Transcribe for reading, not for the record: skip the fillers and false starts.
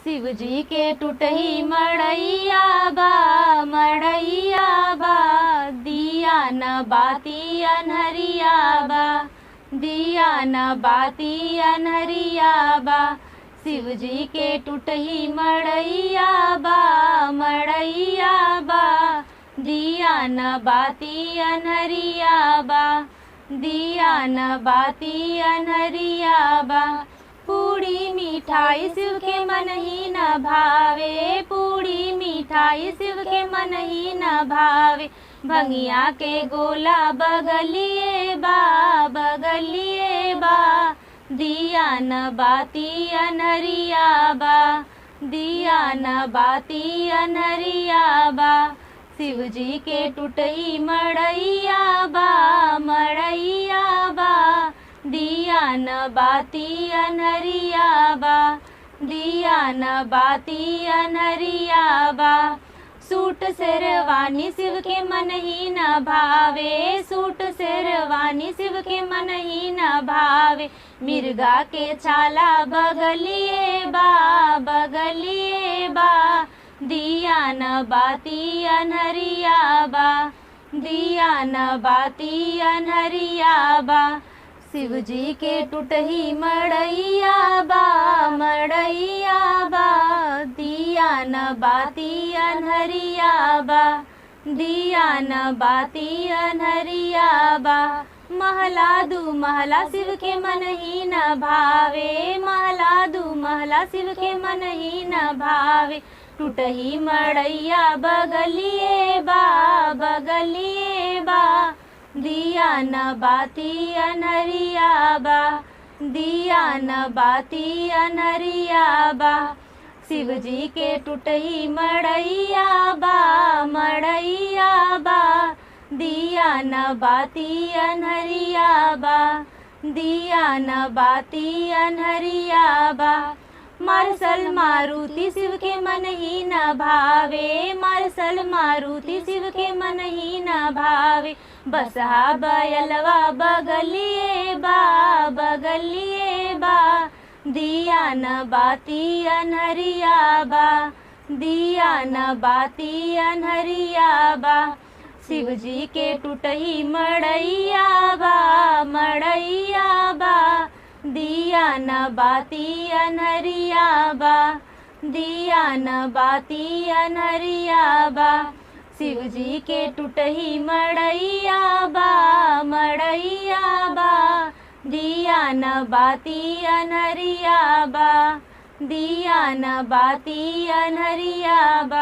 शिव जी के टूटही मड़ैया बा, मड़ैया बा, दिया न बाती अनहरिया बा, दिया न बाती अनहरिया बा। शिव जी के टूटही मड़ैया बा, मड़ैया बा, दिया न बाती अनहरिया बा, दिया न बाती अनहरिया बा। पूड़ी मिठाई शिव के मन ही न भावे, पूड़ी मिठाई शिव के मन ही न भावे। भंगिया के गोला बगलिए बा, बगलिए बा, दिया न बाती अनहरिया बा, दिया न बाती अनहरिया बा। शिव जी के टूटही मड़ैया बा, मड़ैया बा, दिया न बाती अनहरिया बा, दिया न बाती अनहरिया बा। सूट शेरवानी शिव के मन ही न भावे, सूट शेरवानी शिव के मन ही न भावे। मिर्गा के छाला बगलिए बा, बगलिए बा, दिया न बाती अनहरिया बा, दिया न बाती अनहरिया बा। शिव जी के टूटही मड़ैया बा, मड़ैया बा, दिया न बाती अनहरिया बा, दिया न बाती अनहरिया बा। महला दू महला शिव के मन ही न भावे, महला दू महला शिव के मन ही न भावे। टूटही मड़ैया बगलिए बा, बगलिए बा, दिया न बाती अनहरिया बा, दिया न बाती अनहरिया बा। शिव जी के टूटही मड़ैया बा, मड़ैया बा, दिया न बाती अनहरिया बा, दिया न बाती अनहरिया बा। मार्शल मारुति शिव के मन ही न भावे, मार्शल मारुति शिव के मन ही न भावे। बसहा बैलवा बगलिए बा, बगलिए बा, दिया न बाती अनहरिया बा, दिया न बाती अनहरिया बा। शिव जी के टूटही मड़ैया बा, मड़ैया बा, दिया न बाती अनहरिया बा, दिया न बाती अनहरिया बा। शिव जी के टूटही मड़ैया बा, मड़ैया बा, दिया न बाती अनहरिया बा, दिया न बाती अनहरिया बा।